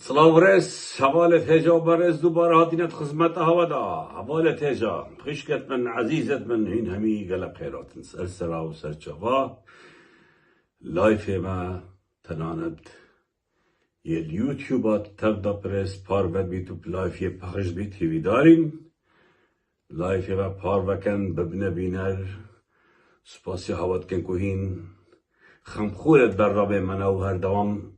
سلاورس حوالت هجا برز دوباره هاتینت خدمت هوادا حوالت هجا خشکت من عزیزت من این همی گلب خیراتن سر سرا و سر چوا لایف ما تناند یه یوتیوبات تبدا پرس پار بد بیتو لایف یه پخش بی تیوی دارین لایف ما پار وکن ببنه بینر سپاسی هوات کن کوهین خمخورت بر رابه منو هر دوام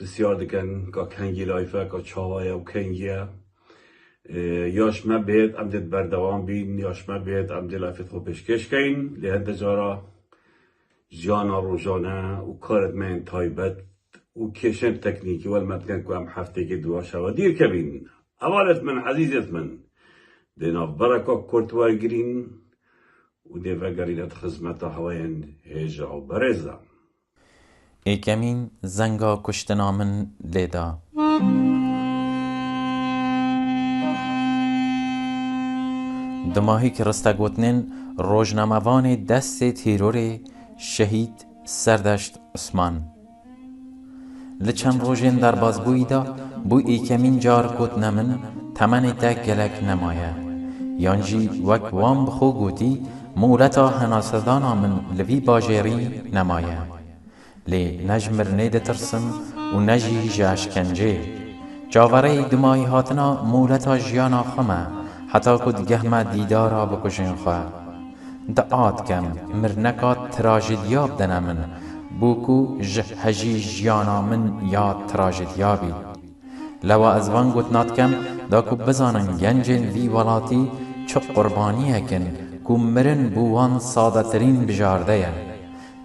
بسیار دکن که کنگی لایفه که چاوایه و کنگیه یاش ما بید امدید بردوام بین یاش ما بید امدید لایفت خوب پشکش کن لحد جارا جانا روزانه و کارت من تایبت و کشن تکنیکی والمتکن که هم هفته که دوا شوا دیر کبین اولت من عزیزت من دینا برکا کرتوار گرین و دیوه گرینت خزمت هواین هیجا و برزا ایکمین زنگا کشتنامن لیدا دماهی که رسته گوتنین روزنامه‌وان دست تیرور شهید سردشت عثمان لچند روزین در بازبویی دا بو ایکمین جار گوتنمن تمنی تا گلک نمایه یانجی وک وام بخو گوتی مولتا هناسدانا من لوی باجری نمایه لی نجمر نید ترسم و نجی جاشکنجه جاوره دمایی هاتنا مولتا جیانا خمه حتی کد گهمه دیدارا بکشن خواه دعات کم مرنکات تراجدیاب دنمن بوکو هجی جیانا من یاد تراجدیابی لوا از وان گوتنات کم دا کو بزانن گنجن وی ولاتی چه قربانی هکن کو مرن بوان ساده ترین بجارده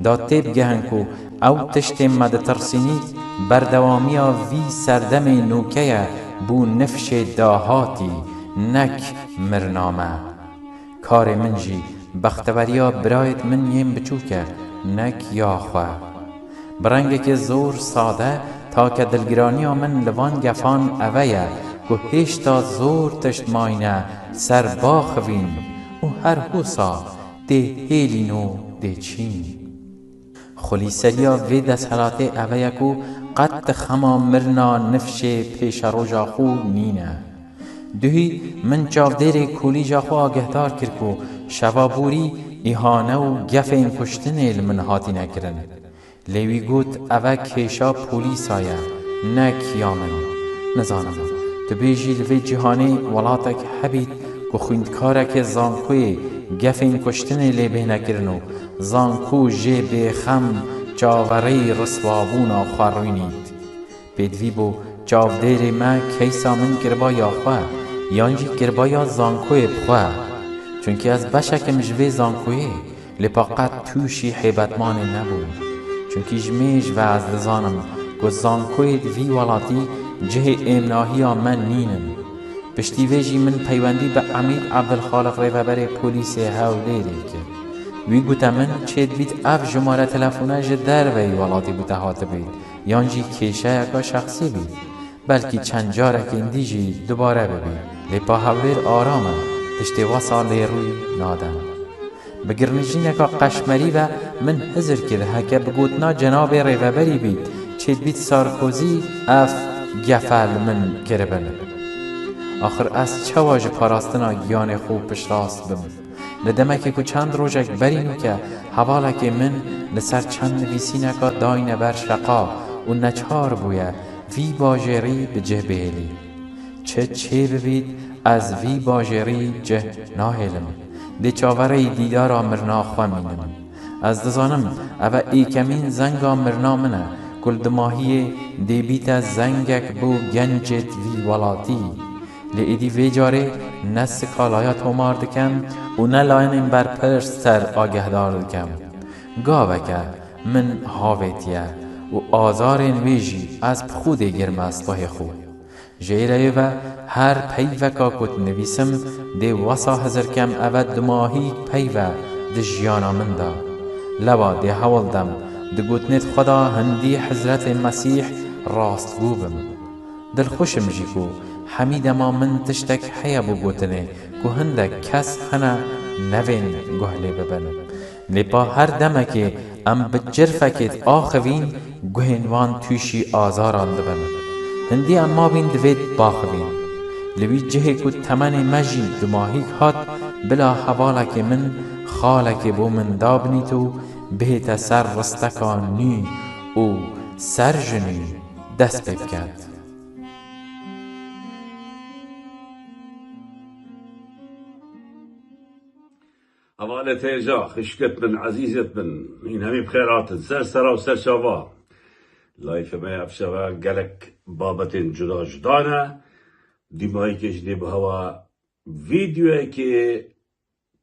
دا تیب گهن کو او تشت مد ترسینیت بردوامیا وی سردم نوکه بو نفش داهاتی نک مرنامه کار من جی بختوریا برایت من یم بچوکه نک یا خواه برنگه که زور ساده تا که دلگرانیا من لوان گفان اویه که هشتا زور تشت ماینه سر باخوین و هر حوصا ده هیلینو ده چین خلیسریا وی دسهلاته اوه کو قد خما مرنا نفش پیش روژا خو نینه دوی من چاودیر کولی جا خو آگهدار کرکو شوابوری ایهانه و گف این کشتن من هاتی نکرن لیوی گوت اوه کشا پولیس آیا نک یامن نزانم تو بیجی لوی جهانی ولاتک حبید که خوندکارک زانکوی گف این کشتن لی به نکرنو زانکو جه بخم چاوری رسوابون آخواروینید پیدوی بو چاودیر ما کیسا من کربا یا خواه یانجی کربا یا زانکوی بخواه چونکه از بشک مجوی زانکوی لپاقت توشی حیبتمان نبود چونکه جمیج و از دزانم که زانکوی دوی ولاتی جه امناهی من نینم پشتی ویجی من پیوندی به عمید عبدالخالق ریوبر پولیس هاولیری کرد وی گوته من چید بیت اف جماره تلفونه جدر وی ولاتی بوته هاته بید یانجی کشه اکا شخصی بید بلکی چند جارک اندیجی دوباره ببید لیپا هاولیر آرامه تشتی واسا لیروی نادن بگرنجین اکا قشمری و من حضر کرده هکه بگوتنا جناب ریوبری بید چید بیت سارکوزی اف گفل من کربن آخر از چه واجه پاراستنا گیان خوب پش راست بم لدمکی که چند روزک برینو که حوالک من لسر چند نویسینه که داینه بر شقا و نچار بویه وی باجری به جه بیلی چه ببید از وی باجری جه ناهلم دی چاوره دیدارا مرنا خوامینم از دزانم اوه ایکمین زنگا مرنا منه کل دماهی دی بیت زنگک بو گنجت وی ولاتی لیدی وی جاره نس کالایات همار دکم و نلاینیم بر پرستر آگهدار دکم گاوه که من هاویتیه و آزارین ویجی از خود گرم است باه خود جیره و هر پیوه که کت نویسم دی واسا هزر کم اود دماهی پیوه دی جیانا من دا لوا دی حول دم دی گوتنت خدا هندی حضرت مسیح راست گوبم دل خوشم جی کو حمید ما من تشتک حیا بو گوتنه که هندک کس خنا نوین گهله ببن لپا هر دمه که ام بجرفکت آخوین گهنوان توشی آزاران دبن هندی اما بین دوید باخوین لوی جهه کد تمن مجی دماهیک هات بلا حواله که من خاله که بو من دابنی تو بهت سر رستکان نی او سر جنی دست بکد. حوالت هجا خشكت من عزيزت من این همی بخيرات سر سرا و سر شوا لایف ما افشوا گلک بابت جدا جدانه دیمایی کش دی به هوا ویدیوی که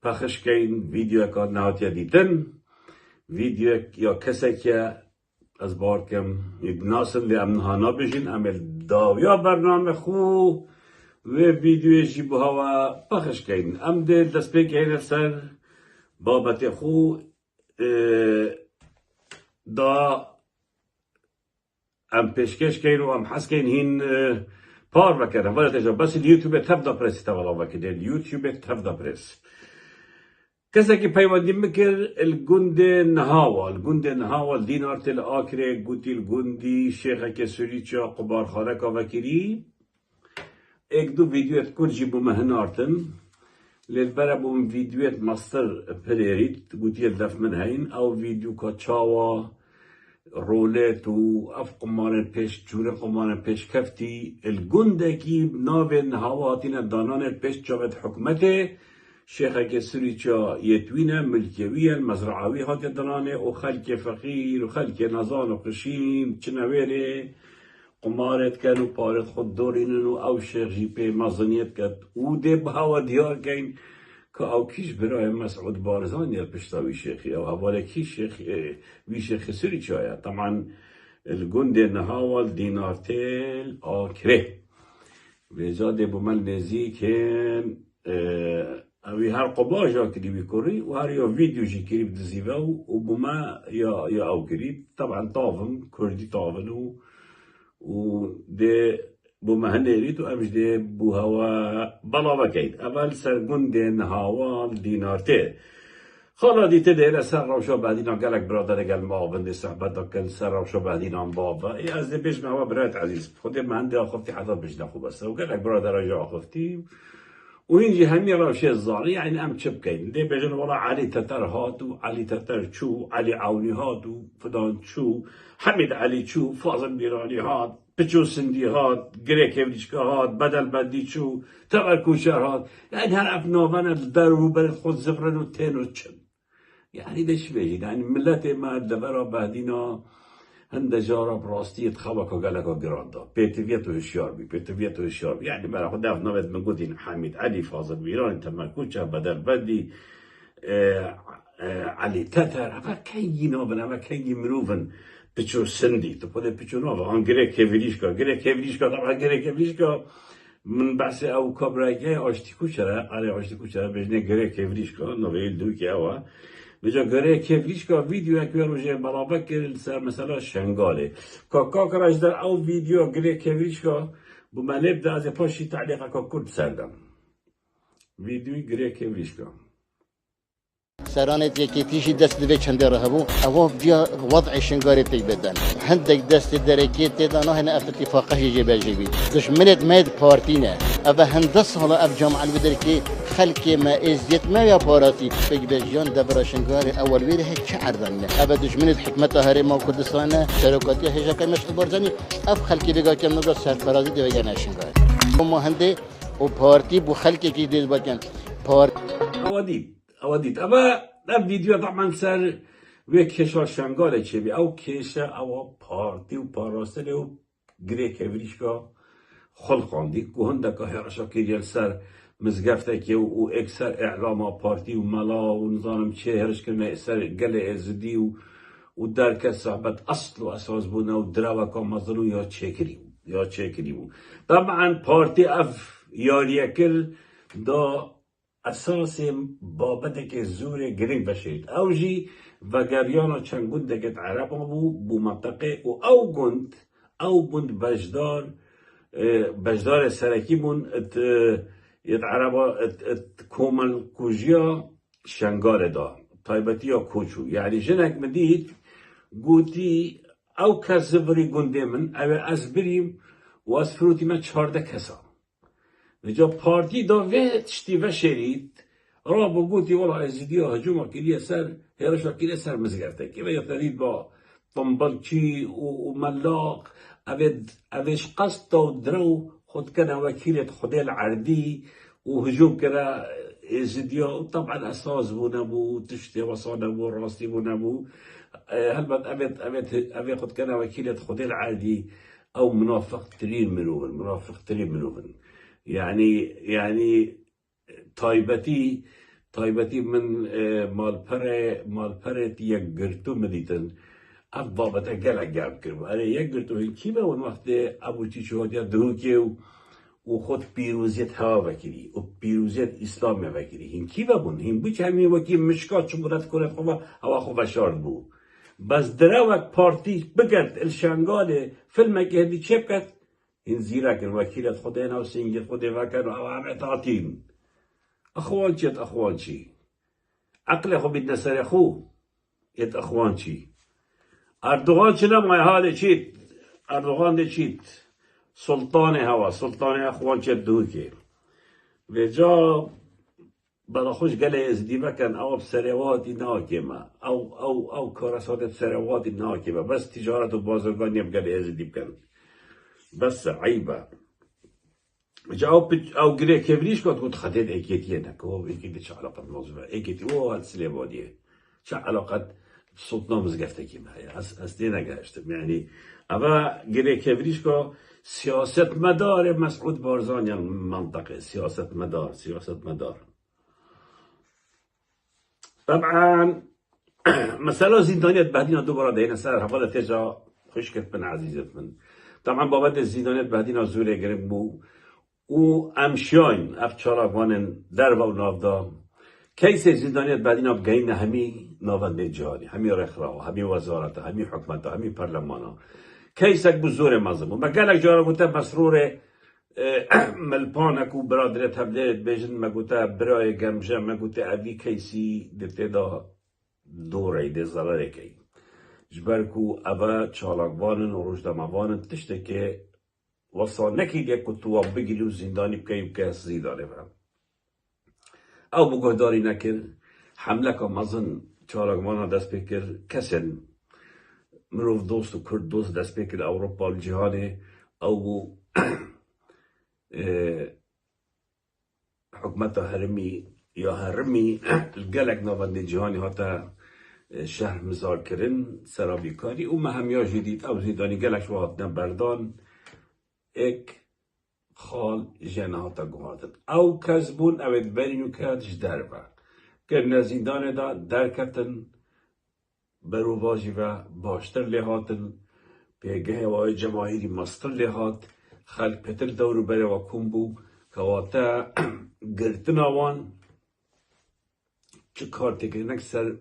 پخش کن ویدیو که نهات دیدن ویدیو یا کسی که از بار کم ناسن لی امنهانا بشین عمل داویا برنامه خو و ویدیوی جی به هوا پخش کن ام دل دست بکنه سر بابت خو دا ام پیشکش کن و ام حس کن هین پار بکنه ولی تجا بس اليوتيوب تبدا بريس توالا وكده اليوتيوب تبدا بريس كذا كي بيودي مكر الجند نهاوا الدينار تل آكره قوتي الجندي شيخ كسوريتشا قبار خاركا وكري اك دو فيديوهات كل جيبو مهنارتن للبرا بوم فيديوهات مصدر بريريت قوتي الدف من هين او فيديو كاتشاوا رولت و اف قمارن پیش جور قمارن پیش کفتی الگندکی بناو نهواتین دانان پیش جابت حکمته شیخه که سریچا یتوینه ملکویه مزرعوی هات دانانه و خلک فقیر و خلک نزان و قشیم چنویره قمارت کن و پارت خود دورینن و او شیخ جیپه مزانیت کد او ده بهوا دیار کن که او کیش برای مسعود بارزان یا پشتاوی شیخی او حواله کی شیخ وی شیخ سری چایا طبعا الجند نهاول دینار تل آکره ویزاده بومن نزیکن اوی هر قباجا کری بکری و هر یا ویدیو جی کری بدزیوه و بوما یا او کری طبعا طاون کردی طاون و ده بوما هنريد وأمجد بو هوا بلا وكيد أول سرقون دين هاوال دينارتي خلا دي تدير سر روشا بعدين قالك برادر قال ما بندي صحبتك كان سر روشا بعدين عن بابا إيه أزدي بيش ما هو برات عزيز خدي ما عندي أخفتي حدا بيش ناخو بس وقالك برادر رجع أخفتي وينجي همي روشي الزاري يعني أم تشبكين دي بيجن ورا علي تتر هاتو علي تتر شو علي عوني هاتو فدان شو حمد علي شو فاضل بيراني هات بچو سندی هات گره کفریشکا هات بدل بدی چو تبر کوشر هات يعني هر افناوان در و بر خود زفرن و تین و چن يعني دش بيجي يعني ملت ما دبرا بعدينا هند جارا براستي تخوك وقالك جراندا بيتفيت وهشيار بي بيتفيت وهشيار بي يعني ما خد افناوات من قدين حميد علي فاضل بيران انت ما كوشا بدل بدي علي تتر اما كي نوبن اما كي مروفن بچو سندی تو پده بچو نو آن گره کیویلیشکا طبعا گره کیویلیشکا من بحث او کابرایگه آشتی کوچره آره آشتی کوچره بجنه گره کیویلیشکا نویل دو که اوا بجا گره کیویلیشکا ویدیو اکوی روژه برابر کرد سر مثلا شنگاله که کراش در او ویدیو گره کیویلیشکا بو من نبدا از پاشی تعلیقه که کرد سردم ویدیوی گره کیویلیشکا سرانت یکی تیشی دست دوی چنده را هبو اواف بیا وضع شنگاری تی بدن هندک دست درکی تی دانو هنه اف اتفاقه جیبه جیبی دشمنت مید پارتینه اوه هندس حالا اف جامعه الودر که خلقی ما ازیت ما یا پاراتی بگ بجیان دبر شنگاری اول ویره چه عرضانه اوه دشمنت حکمت هری ما کردستانه شرکاتی هجا که مشت بارزانی اف خلقی بگا کم نگا سرفرازی دی وگرنه شنگاری ما هنده و پارتی بو خلقی که دیز باکن پارت اوديت اما الفيديو طبعا سر ويك كشا شنغال تشبي او كيشا او بارتي و باراسل و گريك افريشكا خلقاندي كوهندكا هرشا كيريال سر مزگفتك و اكثر اعلام بارتي و ملا و نظام چه هرش كلمه سر قل ازدي و درك صحبت اصل و اساس بونا و دراوكا مظلو يا تشكري طبعا بارتي اف ياليكل دا اساس بابت که زور گرینگ بشید او جی و گریانا چند گنده که عرب بو منطقه او گند بجدار سرکی بون ات عربا ات کومل کوجیا شنگار دا طایبتی یا کوچو یعنی جنک مدید گوتی او کس زبری گنده من او از بریم و از فروتی من 14 کسا وجا پارتی دا و تشتی و شرید را بگوتی والا ازیدی ها هجوم کلیه سر هرش کلیه سر مزگرته که و یترید با طنبلچی و ملاق اوش قصد و درو خود کنه وکیلت خودی العردی و هجوم کنه ازیدی ها طبعا اساس بو نبو تشتی وصا نبو راستی بو نبو هلبت اوه خود کنه وکیلت خودی العردی او منافق ترين منوبن يعني تایبتی من مال پرت یک گرتو مدیتن اف بابتا گلک گرم کرد اره یک گرتو این کی به اون وقت ابو چی شد یا دروکه و خود پیروزیت هوا وکیلی و پیروزیت اسلام وکیلی این کی بون این بچه همین وکی مشکات چمورت کنه خواه هوا خواه شارد بو بس دروک پارتی بگرد الشنگال فیلم که هدی چه بکد این زیرا کن وکیلت خودینا و سنگیت خودی وکن و همه تعطین اخوان چی عقل خو بید نسر خو یت اخوان چی اردوغان چه نمای حال چیت اردوغان ده چیت سلطان اخوان چه دو که و جا بلا خوش گله ازدی بکن او بسرواتی ناکمه او کارسات سرواتی ناکمه بس تجارت و بازرگانی بگله ازدی بکن بس عیبه او گره کبریش کد خدید ایکیتیه نکو ایکیتی چه علاقت موضوعه ایکیتی او هل سلیبانیه چه علاقت سلطنه مزگفته کیم هایی از دی نگهشتم یعنی اما گره کبریش که سیاست مدار مسعود بارزانی منطقه سیاست مدار طبعا مثلا زندانیت بعدینا دوباره دهین سر حواله تجا خوش کت من عزیزت من طبعا بابت زندانیت بعدینا زوره گرم بو و امشاین افچاراگوانن در و نافدا کیس زندانیت بعدینا بگین همی ناونده جهانی همی رخرا همی وزارت همی حکمت همی پرلمانا کیسک بزور مزمون مگلک جارا گوته مسرور ملپانک و برادرت هبلیت بیجن مگوته برای گمجه مگوته اوی کیسی دته دا دوره ده ضرره کی جبرکو اوه چالاگوانن و رجدموانن تشته که وصا نکید یک کتواب بگیلی و زندانی بکی که زیدانه بهم او بگهداری نکر حمله که مزن چالاگوانا دست بکر کسن مروف دوست و کرد دوست دست بکر اوروپا و جهانه او حکمت هرمی یا هرمی الگلک نوانده جهانی هاتا شهر مزار کرن سرابی کاری او مهمیا جدید او زیدانی گلک شوهات نبردان ایک خال جنه هاتا گوهاتن او کذبون اوید برینو کردش در با که نزیدان دا درکتن برو واجی و باشتر لحاتن پیگه وای جماهیری مستر لحات خلق پتر دورو بره و کمبو که واتا گرتن آوان چه کار تکنک سر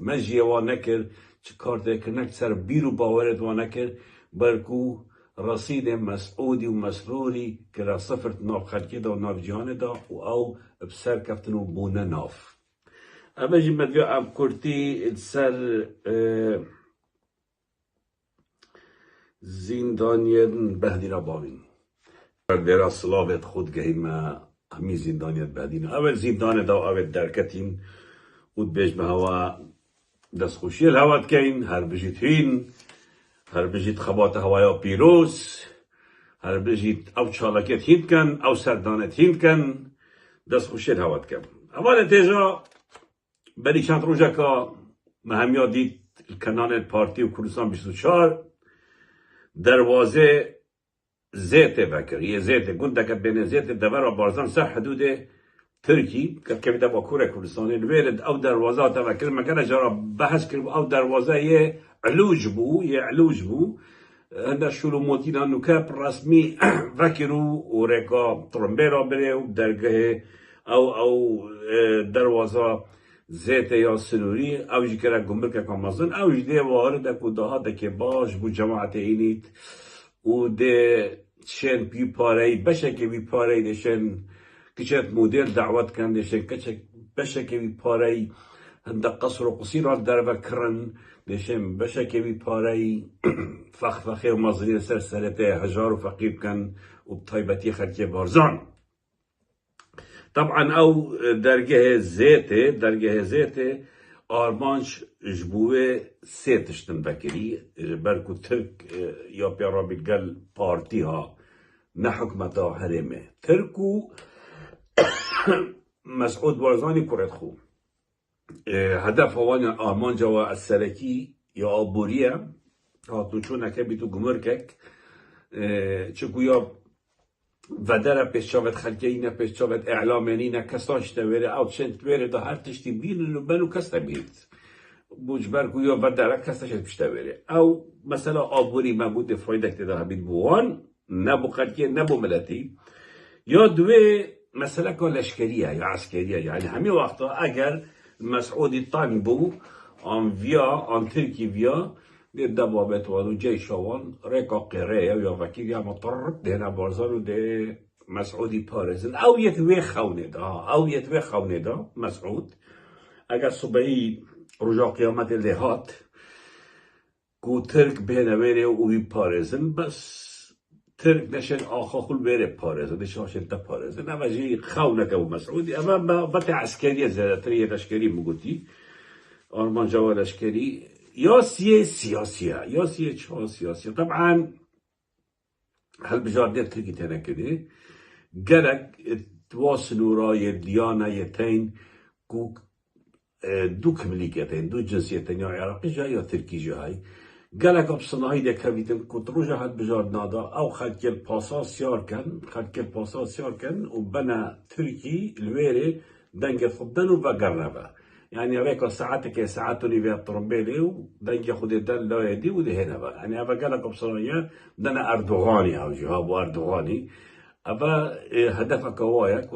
مجیه وان نکر چه کار تکنک سر بیرو باورد وان نکر برکو رصید مسعودی و مسروری که را صفرت ناف خلقی دا و ناف جهان دا و او بسر کفتن و بونه ناف اما جی مدوی اب کرتی سر زندانیت بهدینا باوین در صلابت خود گهی ما همی زندانیت بهدینا اول زندان دا و اول درکتین خود بیش به هوا دست خوشی الهوات کین هر بجید هین هر بجید خبات هوایا پیروز هر بجید او چالکت هین کن او سردانت هین کن دست خوشی الهوات کن اول تیجا بری چند روزه که مهمیا دید الکنان پارتی و کردستان 24 دروازه زیت بکر یه زیت گنده که بین زیت دور و بارزان سر حدود ترکی که کمیده با کوره کردستانی نویرد او دروازه تفکر مکنه جارا بحث کرد او دروازه یه علوج بو هنده شلو موتینا نکب رسمی وکرو و رکا ترمبه را بره و درگه او دروازه زیت یا سنوری او جی کرا گمرک کامازن او جی ده وارد کده ها ده که باش بو جماعت اینید و ده شن بی پاره بشه که بی پاره دشن کچت مدیر دعوت کن دشن کچت بشه که بی پاره هنده قصر و قصیر را در بکرن دشم بشكي بباري فخفخي ومظلين سلسلته هجار وفقيب كان وبطيبتي خلقي بارزان. طبعا او درجه زيته آرمانش جبوه سيتشتن بكري بركو ترك يا بيرابي قال بارتي ها نحكمتا هرمه تركو مسعود بارزاني كرت خو هدف هوان آرمان جوا السركي يا آبوريه هاتون چون اکه بیتو گمرکک چکو یا ودره پیشاوت خلقی نه پیشاوت اعلامینی نه کساش تویره او چند تویره دا هر تشتی بینن و بنو کس تبید بوجبر کو یا ودره کساش پیش تویره او مثلا آبوری مبود فایدک تدا بید بوان نبو خلقی نبو ملتی یا دوی مثلا که لشکریه یا عسکریه یعنی همه وقتا اگر مسعودی طنگ بو آن ویا آن ترکی ویا ده دبابت وانو جای شوان ریکا قیره یا وکیل یا مطرق ده نبارزانو ده مسعودی پارزن او یتوی خونه دا مسعود اگر صبحی رجا قیامت لحات کو ترک بینه ویره اوی پارزن بس ترک نشن آخا خل بره پارزن نشاشن تا پارزن اما جی خونه که مسعودی اما بات عسکری زیادتری لشکری مگوتی آرمان جوال لشکری سياسية طبعا هالبجاردين تلقي تانا كده قالك تواصلوا راي الديانة يتين كوك دو كمليكتين دو جنسيتين يا عراقي جاي يا تركي جاي قالك بصناعي ديك هبيتن كنت رجع هالبجارد نادا او خلق الباساس يار كان وبنا تركي الويري دنجل خبدن وبقرنبا يعني هيك ساعتك ساعتني في الطرمبيلي ودنجي خد الدل لا يدي ودي هنا بقى يعني ابى قالك بصراحه دنا اردوغاني او جواب اردوغاني ابى هدفك هوايك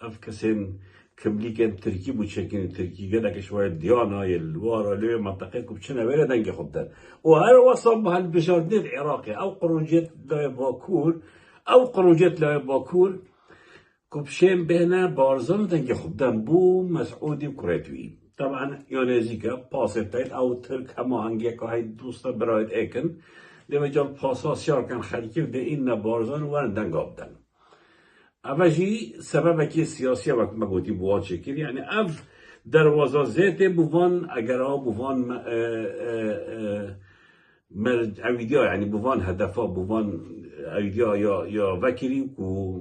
اف كسين كمليكن تركي بوشكين تركي قالك شويه ديانا الوارا ليه منطقتكم بشنا ولا دنجي خد وهذا وصل بهالبجاردين العراقي او قروجيت لا باكور كوبشين بهنا بارزان دنجي خدام بو مسعودي وكريتوي طبعا يونيزيكا باسيتايت او ترك هما هنگيكا هاي دوستا برايد ايكن دي مجال باساس شاركن خليكي وده إنا بارزان وان دنگابدن اوجي سببكي سياسية وقت ما قوتي بواد شكل يعني اف دروازة زيتي بوان اگرها بوان اويديا يعني بوان هدفا بوان اويديا يا وكري و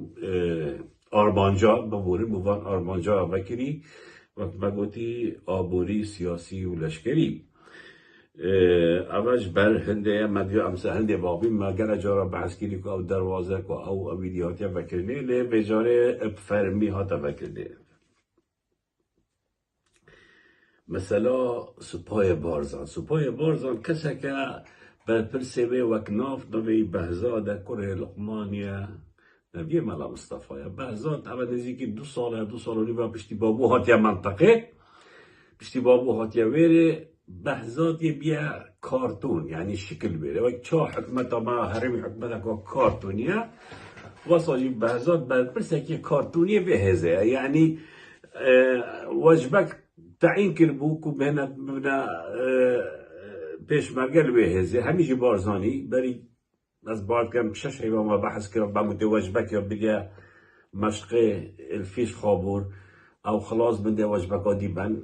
آرمانجا بوان آرمانجا وکری وقت ما گوتی آبوری سیاسی و لشکری اوج بر هنده مدیو امسا هنده بابی مگر جارا بحث کری که او دروازه که او ویدیوهاتی وکرنه لی بجاره فرمی هاتا وکرنه مثلا سپای بارزان کسا که بر پرسیوه وکناف دوی بهزاده کره لقمانیه نبیه ملا مصطفى بهزاد اول نزدیکی 2 سال و نیم پشتی بابو هاتیا منطقه پشتی بابو هاتیا ویره بهزاد یه بیا کارتون یعنی شکل بیره و چه حکمت ما هرمی حکمت که کارتونیه وصاجی بهزاد برپرسه که کارتونیه بهزه یعنی وجبک تعیین کربو که بنا پیش مرگل بهزه همیشه بارزانی بری از بعد كم 6 ايام ما بحث كده بمتوجبك يا بيجا مشقي الفيش خابور او خلاص من ده وجبك دي بن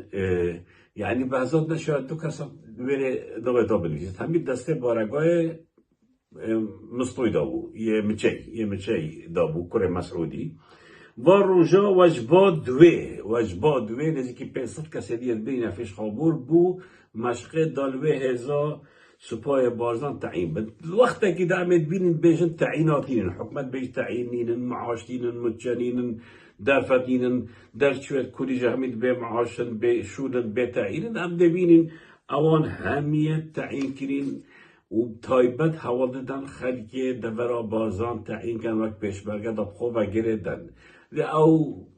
يعني بهزاد نشاد تو کسا بره نوتا بلوشید همین دسته بارگاه مستوی دابو یه مچه دابو کره مسعودی و روژا وجبا دوی نزدیکی 500 کسی دیت بین فیش خابور بو مشقه دالوه هزا سپاه بارزان تعیین بند وقتا که دعمت بینن بیشن تعییناتین حکمت بیش تعیینین معاشتین مجانین دافتین در شوید کلی جهمید به معاشن به شودن به تعیین هم دبینن اوان همیت تعیین کرین و تایبت حوالدن خلقی دورا بارزان تعیین کن وقت پیش برگه دب خوب گردن او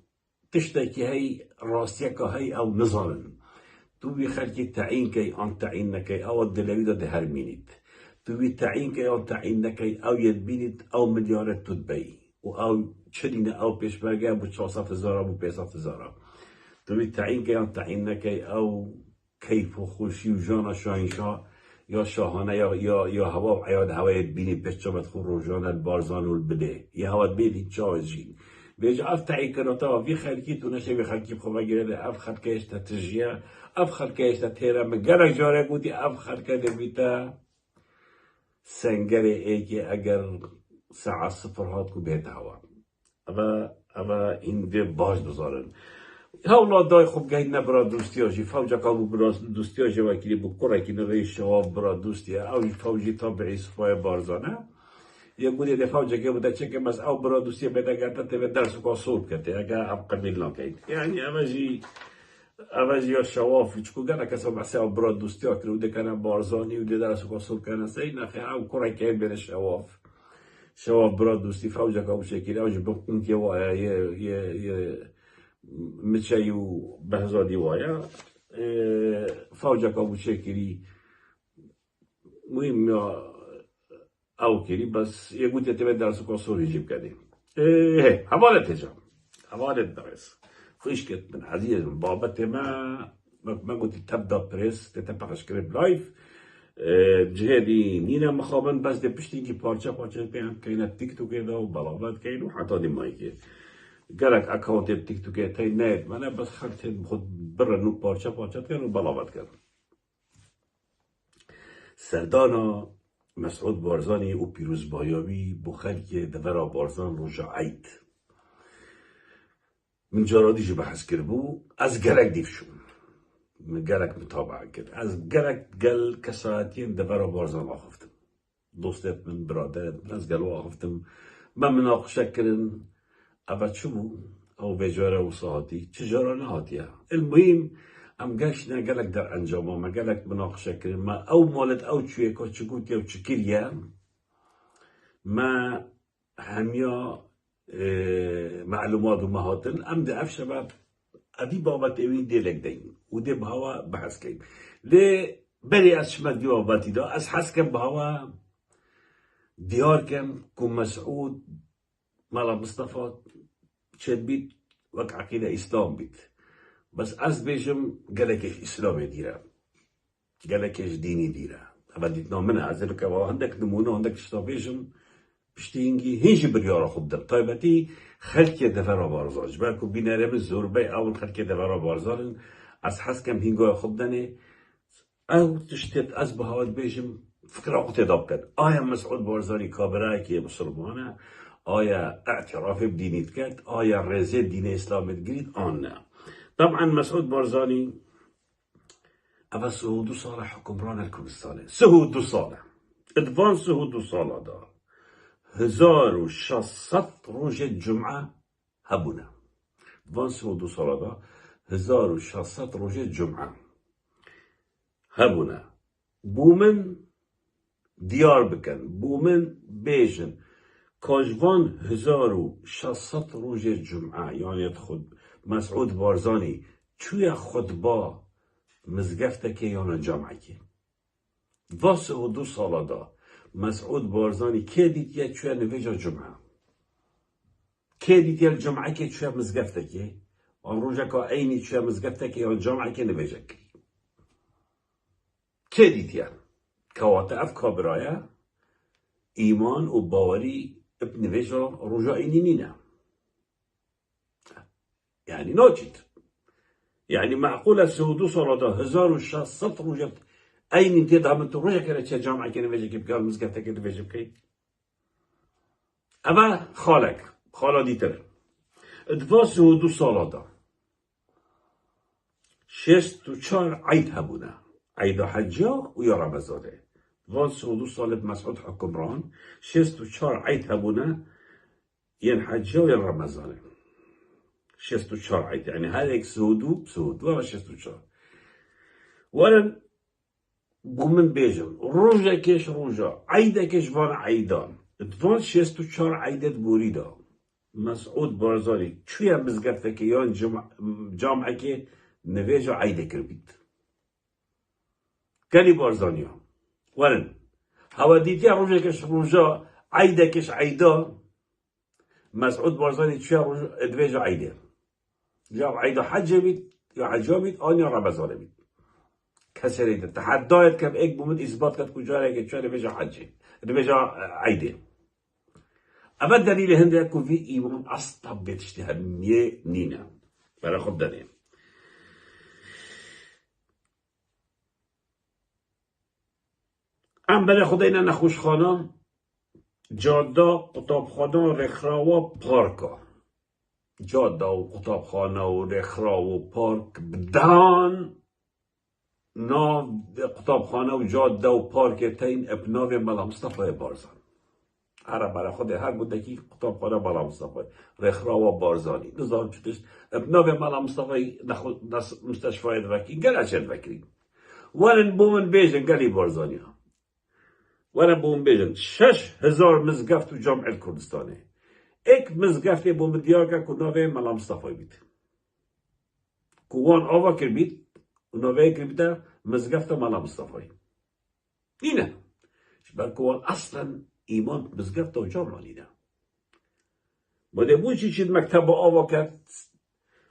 تشتکی هی راستیه که هی او نظارن تو بی خلقی تعیین که آن تعیین نکی او دلوی ده هر مینید تو بی تعیین که آن تعیین نکی او ید بینید او ملیارت تود بی و او چنین او پیش برگه بو 400,000 بو 500,000 تو بی تعیین که آن تعیین نکی او کیف و خوشی و جان شاهنشاه یا شاهانه یا هوا عیاد هوای بینی پشت خو روزان بارزان بده یا هوا بیدی چاوزین بیج اف تعی کناتا وی خلکی تو نشه وی خلکی بخواه گیره اف خلکش تا تجیه اف خلکش تا تیره مگرک جاره گوتی اف خلکه بیتا سنگر ایکی اگر ساعة صفر هات کو بهت هوا اما این وی باش بزارن هولا دای خوب گهی نبرا دوستیاجی فوجا کامو برا دوستیاجی وکیلی بو کرا کی نوی شواب برا دوستیا او فوجی تابعی صفای بارزانه یه بودی ده فوجا که بوده چه که بس او برا دوستیا بده گرده تبه درس کو صوب کته اگه اب قبیل نکید یعنی اوجی یا شواف چکو گنا کسا بسه او برا دوستیا کرده کنه بارزانی و ده درس کو صوب کنه سی نخی او کرا که بین شواف برا دوستی فوجا کامو شکلی اوج بکن که یه متشيو بهزادي وايا فوجا كابو شكري مهم او كري بس يقول تتبع درس كوسوري يجيب كده حوالة تجا حوالة درس خيش كت من عزيز من بابتي ما قلت تبدا بريس تتبع سكريب لايف جهدي نينا مخابن بس ده بشتي كي بارچه بيان كاينه تيك توك كده وبلاغات كاين وحتى دي مايكي گرک اکاونت تیک توکه تای نید منه بس خلط خود بر نو پارچه کن و بلاوت کن سردانا مسعود بارزانی و پیروز بایاوی بو خلق دورا بارزان روژا عید من جارادیشو بحث کرد بو از گرک دیف شون من گرک متابعه کرد از گرک گل کساعتین دورا بارزان آخفتم دوستت من برادرت من از گل آخفتم من مناقشه کرن اول شو او بجاره و صحاتي تجاره نهاتيا المهم ام قاش قالك در انجامه ما قالك مناقشه كريم ما او مالت او تشويه كوتشكوتيا وتشكيريا ما هميا معلومات ومهاتن ام ده اف شباب ابي بابا تيوين ديلك دين ودي بهوا بحث كيم لي بري اشمل دي باباتي دا از حس كم بهوا ديار كم كم مسعود مالا مصطفى شد بيت وك عقيدة إسلام بيت بس أز بيجم قالكش إسلامي ديرا قالكش ديني ديرا أبديت نومنا عزلك عندك نمونة عندك إسلام بيجم بشتينجي هيجي بريارة خب در طيبتي خلقية دفرة بارزاج بالكو بينا رمز زوربي أول خلقية دفرة بارزارن أز حس كم هنگوه خب داني أو تشتت أز بهاوت بيجم فكرة قطي دابكت آيا مسعود بارزاني كابراي كي مسلمانه آیا اعتراف بدینیت کرد آیا رزه دین اسلامت گرید آن نه طبعا مسعود بارزانی اول 32 سال حکمران الکردستانه 32 ساله ادوان 32 ساله دا 1600 روز جمعه هبونه ادوان 32 ساله دا 1600 روز جمعه هبونه بومن دیار بکن بومن بیجن کاجوان 1600 روز جمعه یعنی خود مسعود بارزانی چوی خطبه مزگفته که یعنی جمعه که واسه و 2 ساله دا مسعود بارزانی که دیتیه چوی نویجا جمعه که دیتیه جمعه که چوی مزگفته که آن روژه که اینی چوی مزگفته که یعنی جمعه که نویجا که دیتیه کواته اف کابرایه ایمان و باوری ابن وجرا رجاء نينينا يعني ناجد يعني معقولة سودو صلاة 1600 رجاء أين انت دامنت رجاء كانت جامعة كان وجه كيف قال مزقتك كان وجه كي أما خالة ديتر ادفا سودو صلاة 64 عيد هبونا عيد حجة ويا رمضان وان 32 سال مسعود حکمران 64 عيد هبونا ين حجة وين رمضان 64 عيد يعني هذيك سودو و 64 وانا بومن بيجم روجا كيش روجا عيدا كيش وان عيدان دوان 64 عيدت بوريدا مسعود بارزاني چويا مزگفته که یان جامعه که نویجا عيدا کربید كالي بارزانيا ورن هوا ديتيا روجا كش روجا عيدا كش عيدا مسعود بارزاني تشيا روجا ادويجا عيدا جاب عيدا حجة بيت يا حجة بيت آن يا رمضان بيت کسی ده تحدایت کم ایک بومد اثبات کد کجا رای که چه بجا حجه بجا عیده اما دلیل هنده که وی ایمان اصلا بیتشتی همیه نینه برای خود دنیم ام برای خود اینا نخوشخانه جاده قطابخانه و رخراوا پارکا جاده و قطابخانه و رخرا و پارک بدان ناو قطابخانه و جاده و پارک تین ابناو ملا مصطفی بارزان عرب برای خود هر بوده که قطابخانه ملا مصطفی رخرا و بارزانی نظام چطورش ابناو ملا مصطفی مستشفای دوکی گل اچه وکری ولن بومن بیجن گلی بارزانی ها ولن بومن بیجن 6000 مزگفت و جامع کردستانه ایک مزگفت بومن دیارکا که ناوه ملا مصطفی بید کوان آوا کر بید و ناوه کر بیده مزگفت ملا مصطفی اینه بر کوان اصلا ایمان مزگفت و جامع نینه بوده بوچی چید مکتب آوا کرد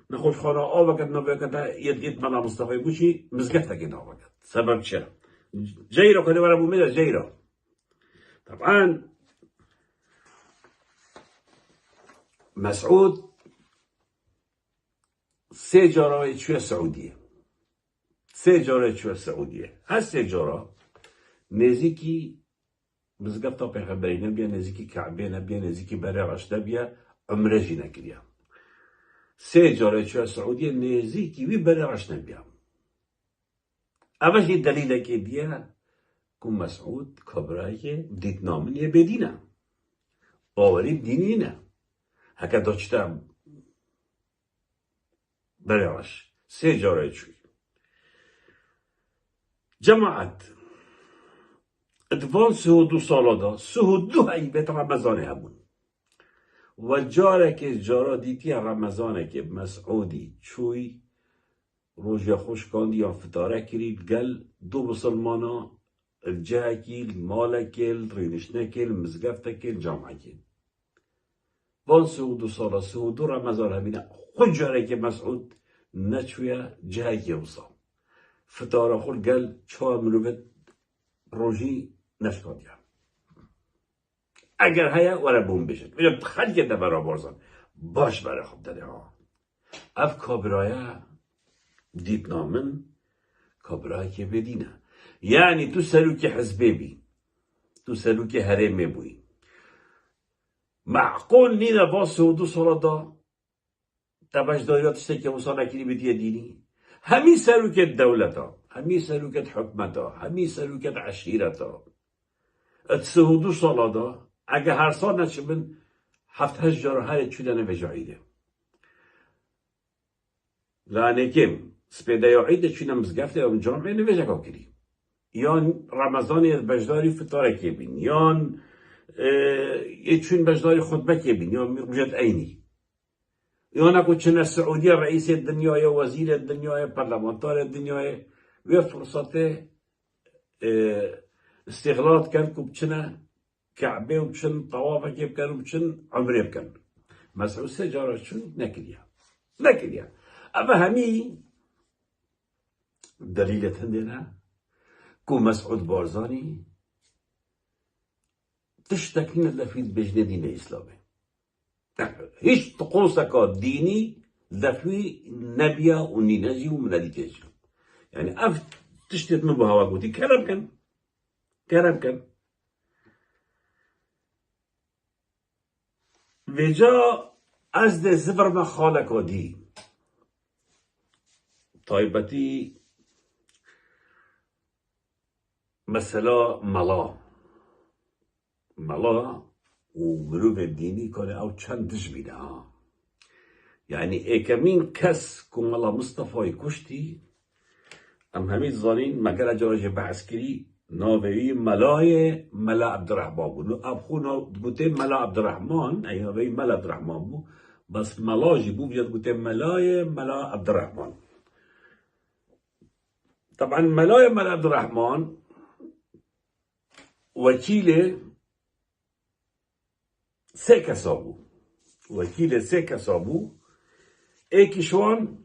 نخوشخانه آوا کرد ناوه کرد ید ملا مصطفی بوچی مزگفت که آوا کرد سبب چه جیرا کنه برای بومید جیرا طبعا مسعود سه جارا چوی سعودیه هر سه جارا نزیکی مزگفتا پیغمبری نبیه نزیکی کعبه نبیه نزیکی برعش نبیه عمره جی نکریه سه جارا چوی سعودیه نزیکی وی برعش نبیه اوش یه دلیل که بیه که مسعود کبرایی که دیتنامنیه بدینه باوری دینی نه هکا داشتم برایش سه جاره چوی جماعت اتفال 32 سالا دا 32 ایبت رمضانه همون و جاره که جارا دیتی رمضانه که مسعودی چوی روژه خوش کاندی یا فتاره کرید گل دو مسلمانا الجاکیل مالکیل رینشنکیل مزگفتکیل جامعکیل وان 32 سالا 32 رمضان همینه خود جاره که مسعود نچویا جاکی وصا فتاره خود گل چهار مروفت روژی نشکاندیا اگر هیا وره بوم بشد بجا خد کرده برا بارزان باش برای خود داده ها اف کابرایه دیت نامن کابرایه که بدینه یعنی تو سلوک حزبه بی تو سلوک حرمه بوی معقول نینه با 32 سالا دا تباش داریاتشته که موسا نکری بدیه دینی همی سلوکت دولتا همی سلوکت حکمتا همی سلوکت عشیرتا ات 32 سالا دا اگه هر سال نشه من 7-8 جارو هر چودنه بجاییده لانه کم سپیده یا عیده چونه مزگفته یا جامعه نویجه کری یان رمضان بجداری فتاره که بین یان یه چون بجداری خطبه که بین یان مجد اینی یان اکو چنه سعودی رئیس دنیای وزیر دنیای پرلمانتار دنیای و فرصت استغلال کن که بچنه کعبه و بچن طوافه که بکن و بچن عمره بکن مسعود سه جارا چون نکریا اما همی دلیلت هنده نه کو مسعود بارزانی تشتكين لفيد بجنة دين الإسلامي هيش تقوسك ديني لفي نبيا ونينجي ومناديتيجي يعني أف تشتت من بهوا قوتي كرم كان وجا از ده زبر ما خالك ودي طيبتي مثلا ملا و مروف دینی کنه او چندش بیده ها یعنی ایکمین کس که ملا مصطفی کشتی ام همین زانین مگر اجاراج بحث کری ناوی ملا عبدالرحمن بود اب خو بوده ملا عبدالرحمن ای ناوی ملا عبدالرحمن بود بس ملاجی بود بیاد بوده ملا عبدالرحمن طبعا ملا عبدالرحمن وکیل سه کسا بو ایکیشوان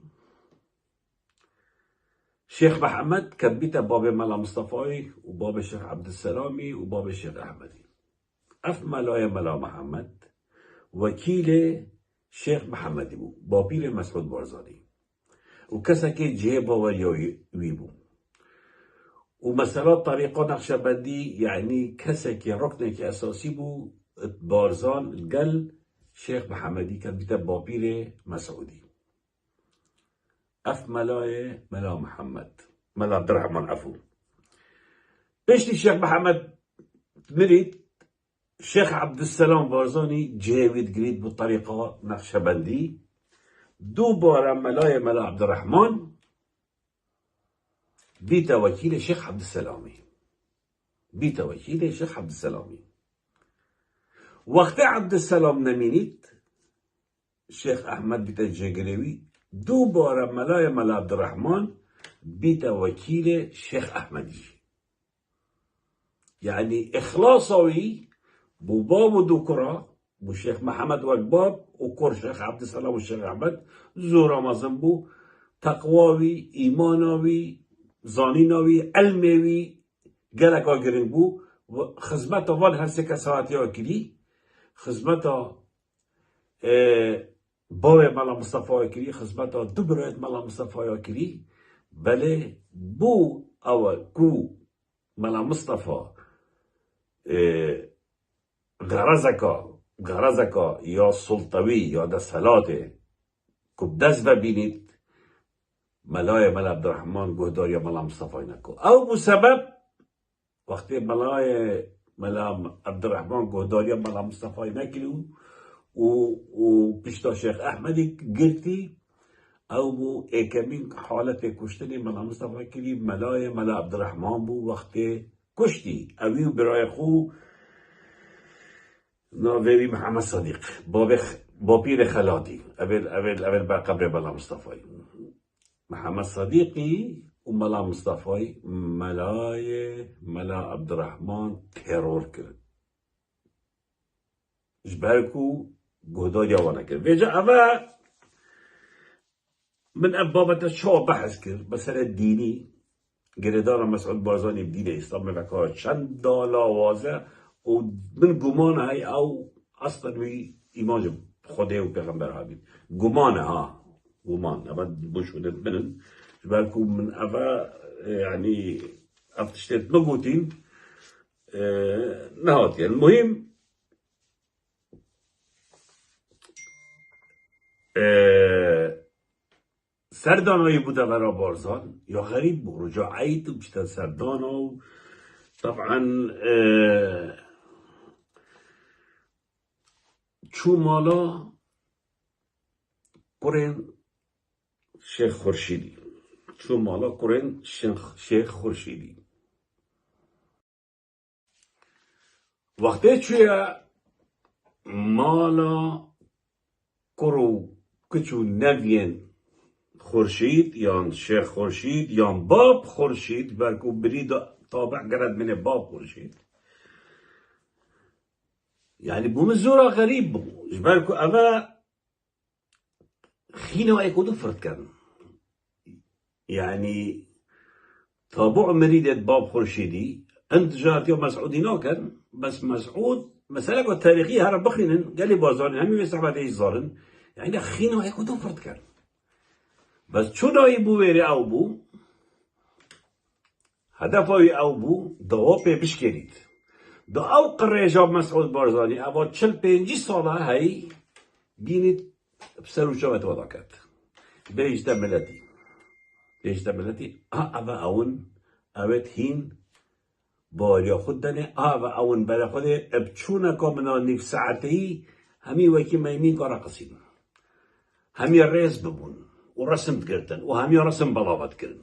شيخ محمد كان بيتا باب ملا مصطفى وباب الشيخ عبد السلامي وباب الشيخ أحمدي. أف ملاي ملا محمد وكيل شيخ محمد بو بابيل مسعود بارزاني وكسكي جيبا ويبو ومسألة طريقة نقشبندي يعني كسكي ركنك أساسي بو بارزان قال شيخ محمدي كان بيتا بابيل مسعودي. أف ملاي ملا محمد ملا عبد الرحمن عفو بيشتي الشيخ محمد مريد الشيخ عبد السلام بارزاني جاويد قريد بالطريقة نقشبندي دوبارا ملاي ملا عبد الرحمن بيتا وكيل الشيخ عبد السلامي بيتا وكيل الشيخ عبد السلامي. وقت عبد السلام نمينيت الشيخ أحمد بيتا الجاقريوي دوبارا ملاي ملا عبد الرحمن بيتا وكيل الشيخ أحمدي. يعني إخلاصوي بو باب ودوكرا بو شيخ محمد وكباب وكور شيخ عبد السلام والشيخ أحمد زورا مازن بو تقواوي إيمانوي زانينوي علموي قلقا قرن بو خزمتا وان هرسكا ساعتي وكري خزمتا باوي مالا مصطفى وكري خزمتا دبرت مالا مصطفى وكري بله بو او كو مالا مصطفى غرزكا یا سلطوی یا ده سلاته کب دست ببینید ملای ملا عبدالرحمن گهدار یا ملا مصطفى نکو او بو سبب وقتی ملای ملا عبدالرحمن گهدار یا ملا مصطفى نکلو و پیشتا شیخ احمدی گرتی او بو ایکمین حالت کشتنی ملا مصطفى کلی ملای ملا عبدالرحمن بو وقتی کشتی اویو برای خو ناوی محمد صدیق با پیر خلاتی اول با قبر ملا مصطفى محمد صدیقی و ملا مصطفى ملا عبدالرحمن ترور کرد جبرکو گهدار یوانه کرد ویجا اوه من ابابت شو بحث کرد مسئله دینی گردان مسعود بارزانی بدین اسلام مکار چند دالا واضح و من گمان های او اصلا وی ایمان خوده و پیغمبر ها بید گمان اما بشودت منن جبالكو من أفا يعني أفتشتت مقوتين نهات يعني المهم سردانایی بوده برا بارزان یا غریب بود رجاعیت بشتن سردانا طبعا چو مالا قرن شیخ خورشیدی چو مالا قرن شیخ خورشیدی وقتی چوی مالا کرو کچو نوین خورشید یا شیخ خورشید یا باب خورشید برکو برید طابع گرد من باب خورشید يعني بمزورة غريب جبالكو أما خينا وأيكو دفرت كان يعني طابع مريدة باب خورشيدي أنت جات يوم مسعودي كان بس مسعود مسألة التاريخية هرب بخينن قال لي بازارن همي مسحبات ايش زارن يعني خينا وأيكو دفرت كان بس شو داي بو ويري أو بو هدفاوي أو بو دوابي بشكريت دا او قريجاب مسعود بارزاني اوا 45 ساله هي بينت بسروشات وضاكت بيجت ملتي اوا اون اوت هين باريا خدنه اوا اون بلا خود ابچونه كامنا نف ساعتي همي وكي ميمين كارا قسيم همي رئيس ببون ورسم تقرتن وهمي رسم بلاوت كرن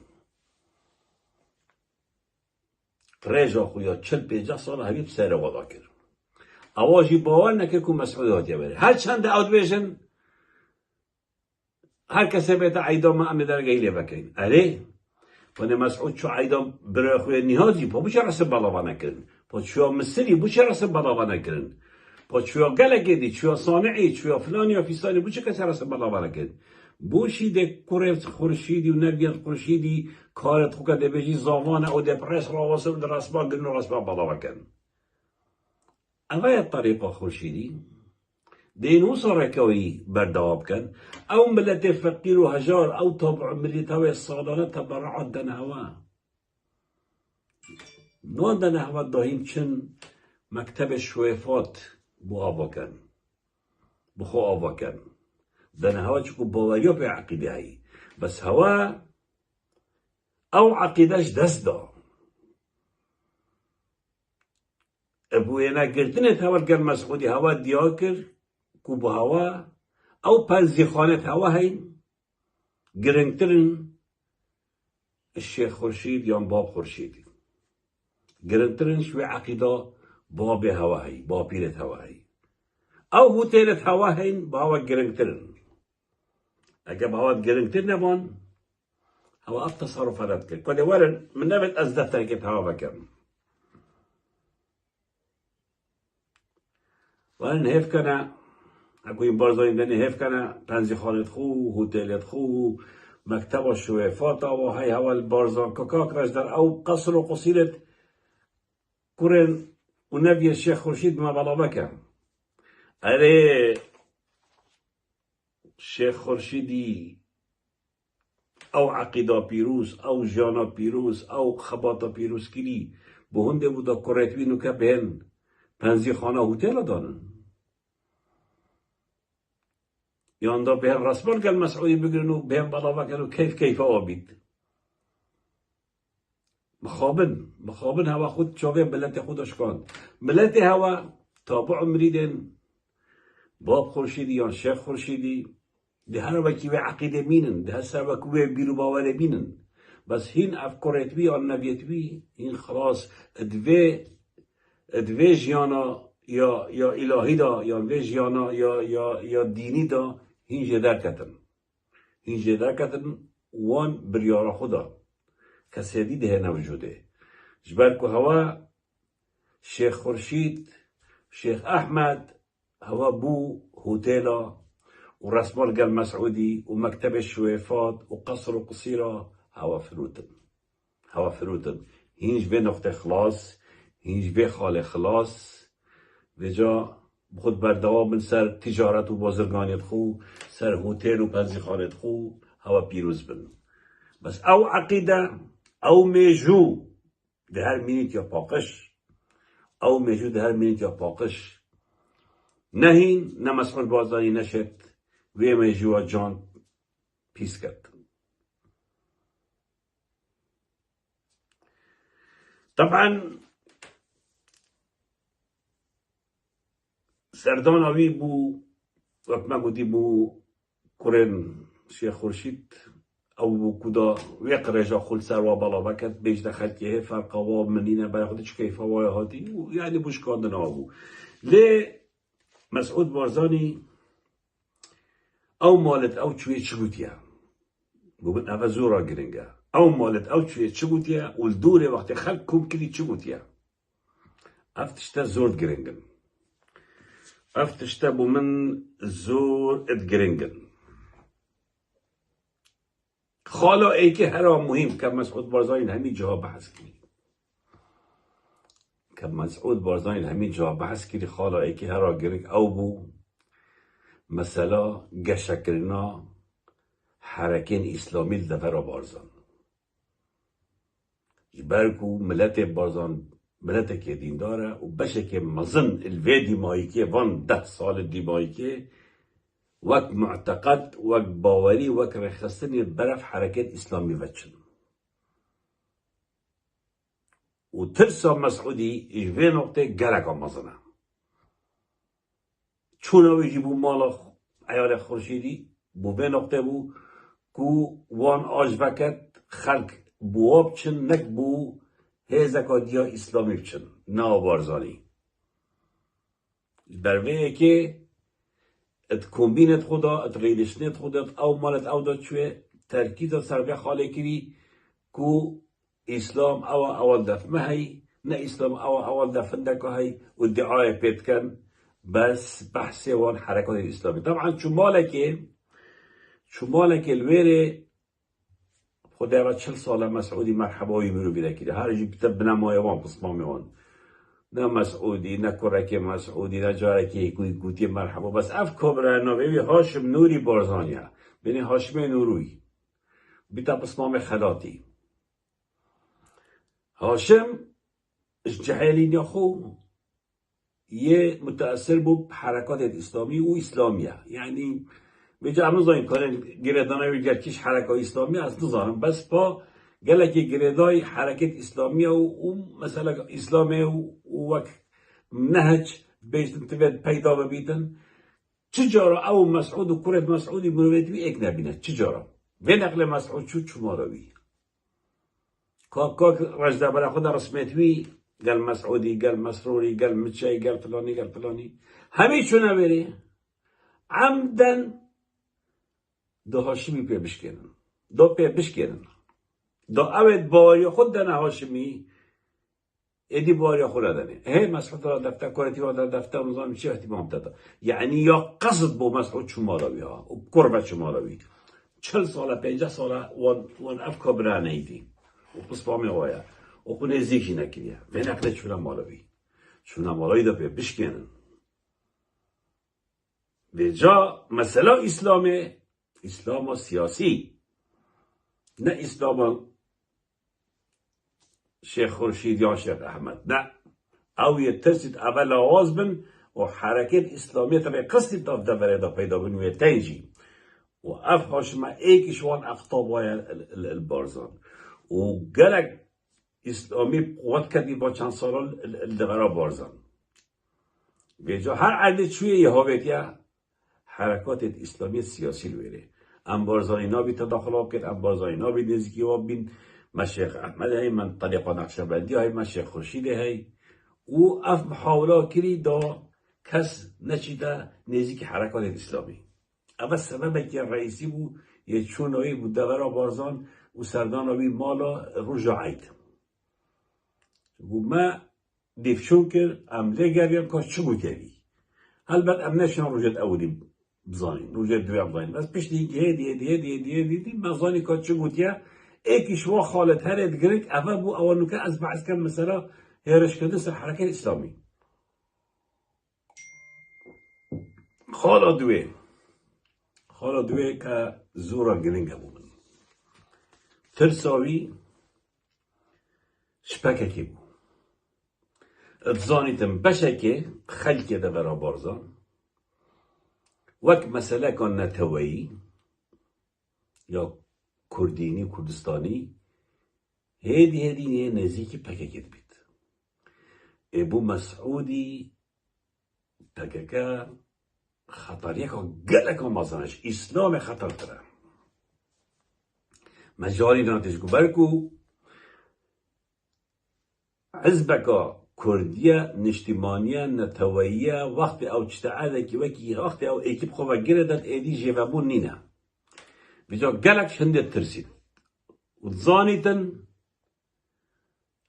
قريجا خويا 45 سال هبيب سر وضع كر اواجي باور نككو مسعود هاتي بري هر چند اوت بيشن هر کسی بيت عيدا ما ام در گيله بكين اري ونه مسعود شو عيدا برا خويا نهازي بو چه رسم بلاوا نكرن بو شو مصري بو چه رسم بلاوا نكرن بو شو قلقدي شو صانعي شو فلان يا فلان بو چه كسي رسم بلاوا نكرن بوشی ده کرفت خورشیدی و نبیت خورشیدی کارت خوکه ده بجی زامانه او ده پرس را واسه ده رسما گرن و رسما بلا وکن اوه طریقه خورشیدی دینو سرکوی بردواب کن او ملت فقیر و هجار او طبع ملیتاوی سالانه تبرعات دنهوا نو دنهوا داهیم چن مکتب شویفات بو آوا کن بخو آوا کن دنهوا چکو باوریو پی عقیده هایی بس هوا او عقیدهش دست دا ابوینا گردنه تاور گر مسعودی هوا دیا کر کو با هوا او پنزی خانت هوا هین گرنگترن الشيخ خورشید یا باب خورشیدی گرنگترن شوی عقیده باب هوا هی باب پیرت هوا هی او هوتیلت هوا هین با هوا گرنگترن اگه با هوا گرنگتر نبان هوا اب تصرفات کرد کده ورن من نبت از دفتر کت هوا بکرم ورن هف کنه اگه این بارزاین دنی هف کنه پنزی خانت خو هوتیلت خو مكتب الشويفات وهي هوا البارزان كاكاك رجدر او قصر وقصيرة كورن ونبي الشيخ خورشيد ما بلا بكا اري الشيخ خورشيدي او عقيدة بيروس او جانا بيروس او خباطة بيروس كلي بهنده بودا كوريتوينو كبهن پنزي خانه هوتيلا دانن ياندا بهم رسمان قال مسعودي بقرنو بهم بلا كانوا كيف آبید مخابن هوا خود شاقه ملت خودش کن ملت هوا تابع مریدن باب خورشیدی یا شیخ خورشیدی ده هر وکی و عقیده مینن ده هر وکی و بیرو باور مینن بس هین افکارت بی آن نبیت بی هین خلاص ادوی جیانا یا الهی دا یا ادوی جیانا یا دینی دا هین جدر کتن وان بریار خدا کسی ده نوجوده جبر که هوا شیخ خورشید شیخ احمد هوا بو هوتيلا ورسمال قال مسعودي ومكتب الشويفات وقصر وقصيرة هوا فروتن هینج به نقطه خلاص هینج به خال خلاص وجا خود بردوام من سر تجارت و بازرگانیت خو سر هوتل و پنزی خانت خو هوا پیروز بن بس او عقیده او میجو ده هر مینیت یا پاقش او میجو ده هر مینیت یا پاقش نهین نمسخن بازاری نشد وی میجو جان پیس کرد طبعا سردان آوی بو وقت ما گوتی بو کرن شیخ خورشید او بو کدا ویق رجا خل سر و بالا بکت بیش دخلتیه فرقا و منینه برای خودش کیفا و هاتی یعنی بوش کاندن آبو لی مسعود بارزانی او مالت او چوی چگوتیه بو من اوه زورا گرنگه او مالت او چوی چگوتیه والدوره وقت خلق کم کلی چگوتیه افتشتا زورد گرنگن افتشتا بو من زور اد گرنگن خالا ای که هرا مهم که مسعود بارزانی همین جا بحث کنی که مسعود بارزانی همین جا بحث کنی خالا ای که هرا گرنگ او بو مثلا گشکرنا حرکین اسلامی دفر بارزان جبرکو ملت بارزان ملت که دین داره و بشه که مزن الوی دیمایی که وان 10 سال دیمایی که وک معتقد وک باوری وک رخصتنی برف حرکت اسلامی وچن و ترسا مسعودی ایوه نقطه گلکا مزنه چون اوی بو مالا عیال خورشیدی بو به نقطه بو کو وان آج وکت خلق بواب چن نک بو هزکا دیا اسلامی بچن نا بارزانی بروه که ات کمبینت خدا ات غیلشنت خدا ات او مالت او داد چوه ترکیز سربه خاله کری کو اسلام اول دفمه هی نه اسلام اول دفندکه هی و دعای پیت کن بس بحث وان حرکات اسلامی طبعا شمالك الويري خدا را 40 ساله مسعودی مرحبایی برو بیره کده هر جی کتب بنمای وان بسمامی وان نه مسعودی نه کرک مسعودی نه جارکی گوتی مرحبا بس اف کبره نوی هاشم نوری بارزانیه بینی هاشم نوروی بیتا بسمام خلاتی هاشم جهالین یا خو یه متأثر بو حرکات اسلامی و اسلامیه یعنی بجا هم نزایم کنن گردانه و گرکش حرکات اسلامی از نزانم بس با گلکی گردای حرکت اسلامی و مثلا اسلامی و وک نهج بیشتن تبید پیدا ببیتن چجارا او مسعود و کرد مسعودی برویدوی ایک نبینه چجارا به نقل مسعود چو ماروی که رجده برای خود رسمتوی قال مسعودي قال مسروري قال متشاي قال فلاني همه چونه بری عمدن دو هاشمی پی بشکنن دو پی بشکنن دو اوید باری خود دنه هاشمی ادی باری خود دنه هی مسعود را دفتر کارتی و دفتر نظام چی احتمام داده یعنی یا قصد بو مسعود شمالاوی ها و قربت شمالاوی 40 ساله 50 ساله وان افکا برانه ایدی و پسپامی هوایا و خونه زیکی نکریه و نقل چونه مالایی دا پی بشکنن به جا مثلا اسلام سیاسی نه اسلام شیخ خورشید یا شیخ احمد نه او یه ترسید اول آواز بن و حرکت اسلامی تا به قصدی تافده برای دا پیدا بن و تنجی و اف هاشمه ایکشوان اخطاب های البارزان و گلک اسلامی قوت کردی با چند سال الدغرا بارزان به جا هر عدد چوی یه هاویتیه حرکات اسلامی سیاسی لویره ام بارزانی نابی تداخل کرد ام بارزانی نابی نزدیکی و بین مشیخ احمد های من طریقا نقشبندی های مشیخ خورشید های او اف محاوله کری دا کس نچیده نزدیک حرکات اسلامی اول سبب که رئیسی بود یه چونایی بود دغرا بارزان و سردانوی مالا رجاعید و ما دیفشون کرد عمله گریم که چه گویی البته ام نشان روجت اولی بزنیم روجت دوی بزنیم بس پیش دی مزانی که چه گویی ایکیش و خالد هر ادگرک اول بو اولو که از بعض کم مثلا هرش کرده سر حرکت اسلامی خالا دوی که زورا گرنگ بود ترساوی شپکه کی بود اتزانیتم بشکه خلکه ده برا بارزان وک مسئله کن نتوایی یا کردینی کردستانی هیدی نیه نزیکی پکه کد بید ابو مسعودی پکه خطریه که گله که مازنش اسلام خطر تره مجالی ناتش گو برکو حزبکا کردیه نشتیمانیه نتواییه وقتی او چتعاده که وکی وقتی او ایکیب خواه گردد ایدی جوابون نینه بجا گلک شنده ترسید و زانیتن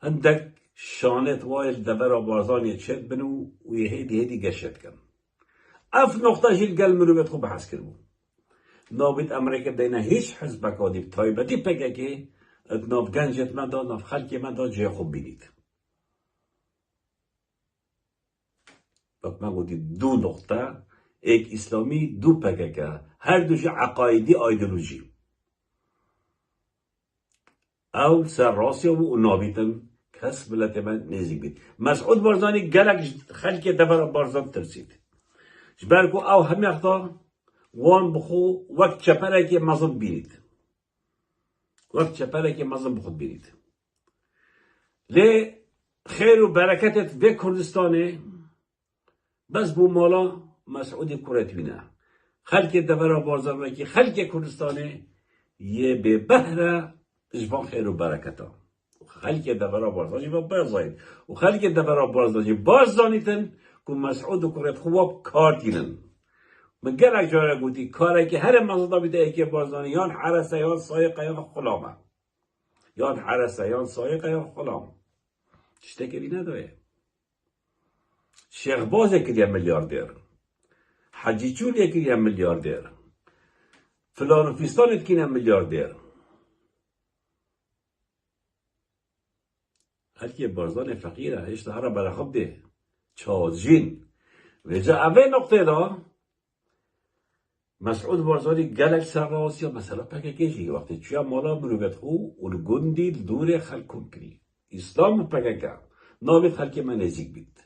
هندک شانت وایل دبر بارزانی چد بنو و یه هیدی گشت کن اف نقطه جیل گل مروبت خوب بحث کرد نابید امریکا دینا هیچ حزبک آدیب تایبتی پکه که ناف گنجت من دا ناف خلکی من دا جای خوب بینید وقت من گویی دو نقطه ایک اسلامی دو پکه هر دوش عقایدی ایدئولوژی او سر راسی و نابیتن کس بلت من نزدیک بید مسعود بارزانی گلک خلک دبر بارزان ترسید جبرکو او همی اختا وان بخو وقت چپره که مزن بینید بخود بینید لی خیر و برکتت به کردستانه بس بو مالا مسعود کرتوینه خلک دبر بارزان وکی خلک کردستانه یه به بهره جبان خیر و برکتا خلک دبر بارزان جبان برزاید و خلک دبر بارزان جبان بارزانیتن که مسعود کرت خواب کار دینن من گرک جاره گوتی کاره که هر مزدا بیده ایکی بارزانی یان حرسه یان سایقه یان خلامه یان حرسه یان سایقه یان خلام تشتکری نداره شیخ باز یکی میلیاردر حجی چول یکی میلیاردر فلان و فیستان اتکینه میلیاردر هرکی بارزان فقیره هشت هر برای خود ده چازجین و جا اوه نقطه دا مسعود بارزانی گلک سر راست یا مثلا پکه کشی وقتی چیا مالا مروبت خو اون گندی دور خلکم کری اسلام پکه که نامی خلک من نزیک بید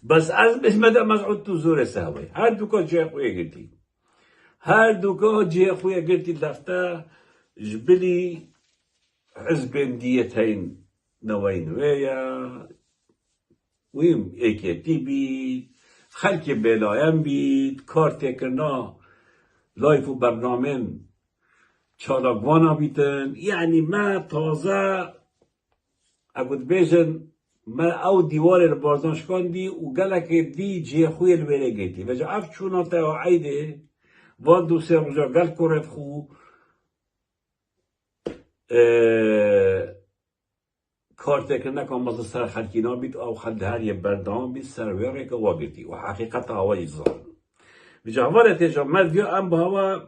بس از بسمده مسعود تو زور سهوی هر دوکا جه خویه گرتی هر دوکا جه خویه گرتی دفته جبلی حزب دیتین نوین ویا ویم ایکیتی بید خلک بلایم بید کار تکرنا لایف و برنامه چالاگوانا بیتن یعنی ما تازه اگود بیشن ما او دیوار بارزان شکاندی و گلک دی جه خوی الویره گیتی و جا اف چونا تا عیده وان دو سه رجا گل کرد خو کار تکرنا کام مثل سر خلکینا بید او خلد هر یه بردام بید سر ویره که واگیتی و حقیقت هوای زان بجا هوا نتیجه مدویا ام با هوا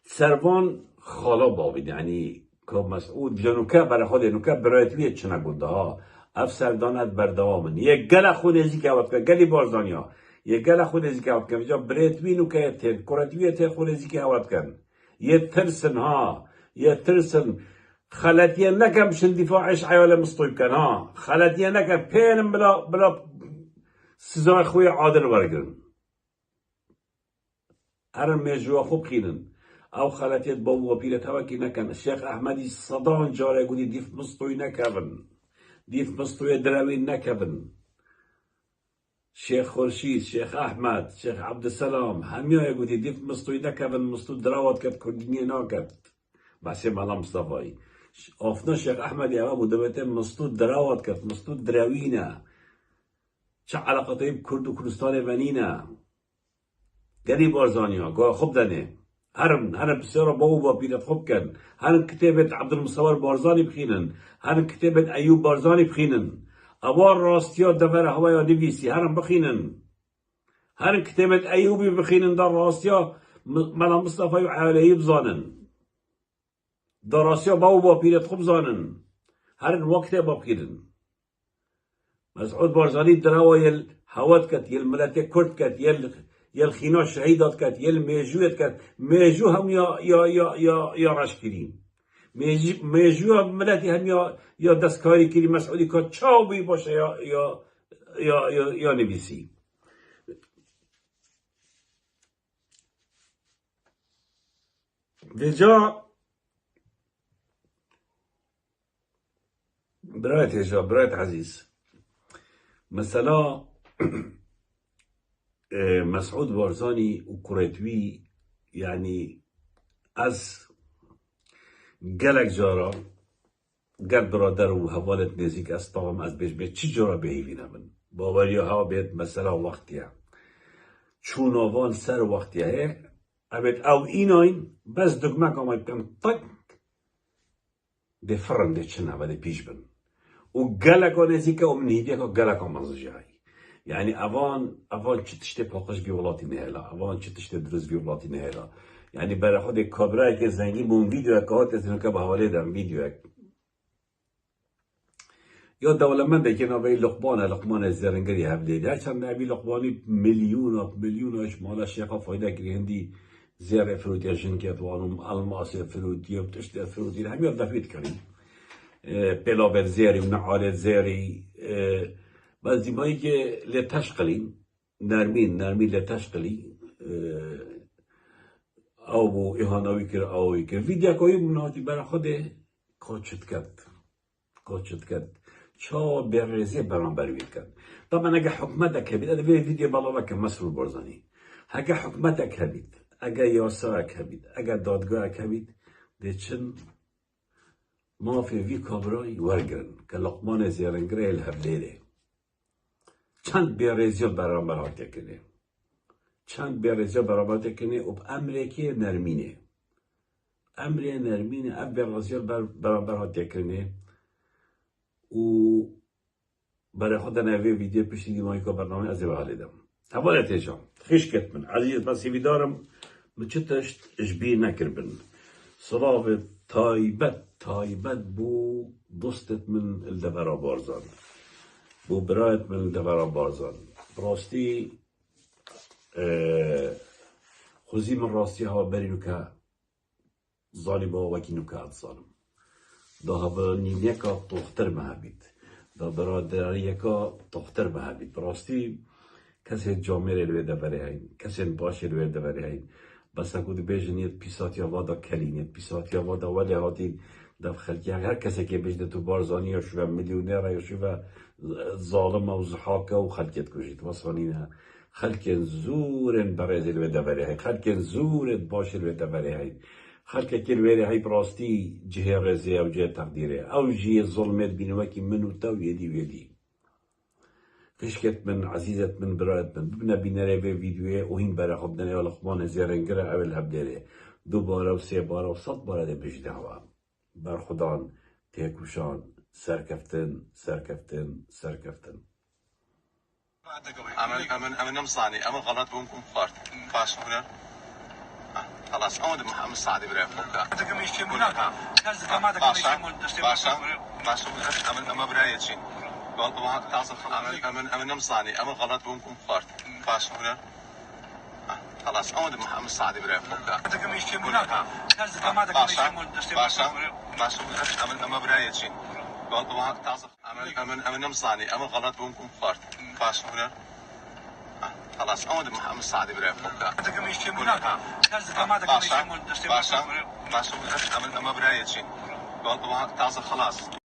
سروان خالا بابید یعنی که مسعود جنوکه برای خود نوکه برایتویه چنه گنده ها اف سردانت بردوامن یک گل خود ازی که وقت که گلی بارزانیا یک گل خود ازی که وقت که بجا برایتوی نوکه تین کراتویه تین خود ازی که وقت کن یه ترسن ها یه ترسن خلطیه نکم شن دفاعش عیال مستویب کن ها خلطیه نکم پینم بلا سزای خوی عادل برگرن هر میجوا خوب خینن او خلاتیت با و پیرت هوا کی نکن شیخ احمدی صدان جاره گودی دیف مستوی نکبن دیف مستوی دراوی نکبن شیخ خورشید شیخ احمد شیخ عبدالسلام همیای گودی دیف مستوی نکبن مستو دراوت کد کردنی ناکد بس مالا مصطفی آفنا شیخ احمدی هوا بودبته مستو دراوت کد مستو دراوینه چه علاقاتی کرد و کردستان ونینه گری بارزانیا گاه خوب دنه هرم بسیار با پیرت خوب کن هرم کتابت عبدالمصور بارزانی بخینن هرم کتابت ایوب بارزانی بخینن اوار راستیا دور هوای نویسی هرم بخینن هرم کتابت ایوبی بخینن در راستیا ملا مصطفی و علیه بزانن در راستیا با پیرت خوب زانن هرم وقت بخینن مسعود بارزانی دراوی هوات کت یل ملت کرد کت یل خینا شهیدات کت یل میجویت کت میجو هم یا رش کریم میجو هم ملتی هم یا دستکاری کریم مسعودی کت چاو بی باشه یا نویسی وجا برایت عزیز مثلا مسعود بارزانی و کرتوی یعنی از گلک جارا گر برادر و حوالت نزیک استام از بیش چی جارا بهیوینه من باوری ها بید مثلا وقتیه چون آوان سر وقتیه ابد او ایناین بس دگمه کامای کم تک ده فرنده چنه و ده پیش بن و گلک ها نزیک و منیدیه که گلک ها مزجایی یعنی اوان چه تشته پاکش بی ولاتی نهلا اوان چه تشته درست بی ولاتی نهلا یعنی برای خود کابرای که زنگی مون ویدیو که هات از که به حواله دارم ویدیو یا دولمنده که نوی لقمان زرنگری هفته در چند نبی لقمانی میلیوناش مالا شیخا فایده کری هندی زیر فروتی شنکت وانم الماس فروتی و تشته فروتی همی دفید کریم پلاور زیری و نعال زیری بعض دیمایی که لتشقلی نرمین لتشقلی او بو ایهانوی کر اوی کر ویدیا کوی مناتی برای خوده کوچت کرد چا برزی برام بروید کرد طبعا اگه حکمتك هبید اده ویدیو بالا که مسئول بارزانی اگه حکمتك هبید اگه یاساک هبید اگه دادگاهک هبید ده چن ما فی وی کابرای ورگرن که لقمان زیرنگره الهبلیده چند بیارزیات برابر کنه چند بیارزیات برابر کنه و امریکی نرمینه اب بیارزیات برابر کنه و برای خود نوی ویدیو پیش دیگه مایی که برنامه از این حالیدم حواله تیجام خیش کت من عزیز بسی بیدارم مچتشت اجبیر نکربن صلاة تایبت بو دوستت من الدبرا بارزان بو برایت من الدبرا بارزان براستی خوزی من راستی ها برینو که ظالبا وکی نکات ظالم دا هوا نیمیکا تختر مهبید دا برادریکا تختر مهبید براستی کسی جامعه رو دبره هین کسی باشه رو دبره هین بس اگه بیشتر پیساتی وادا کلینیت پیساتی وادا ولی هاتی دف خلقی هر کسی که بیشتر تو بارزانی یا شو میلیونر یا شو ظالم و زحاک و خلقیت کشید واسانی نه خلق زورن برای رو دبره هین خلق زورت باشه رو دبره هین خلق کل وری هی براستی جه رزه او جه تقدیره او جه ظلمت بینو کی منو تو یدی فشكت من عزيزة من براد من ببنا بيناري في فيديوه وهين برا خبنا يا لخمان زيرنجرا اول هبدره دو بارا و سه بارا و صد بارا ده بجدعوا برخدان تيكوشان سركفتن امن نمصاني امن غلط بومكم فارت باش هنا خلاص اود محمد صادي برا فوق دكم يشي مناك كاز كما دكم يشي من دشتي باشا امن اما برايتشي والله تعصف امن نمصاني امن غلط بومكم فارت باش هنا خلاص اود محمد صادي برا فوق دكم يشي مناك كاز كما دكم يشي من دشتي باشا امن اما برايتشي والله تعصف امن نمصاني امن غلط بومكم فارت باش هنا خلاص اود محمد صادي برا فوق دكم يشي مناك كاز كما دكم يشي من دشتي باشا امن اما برايتشي والله تعصف خلاص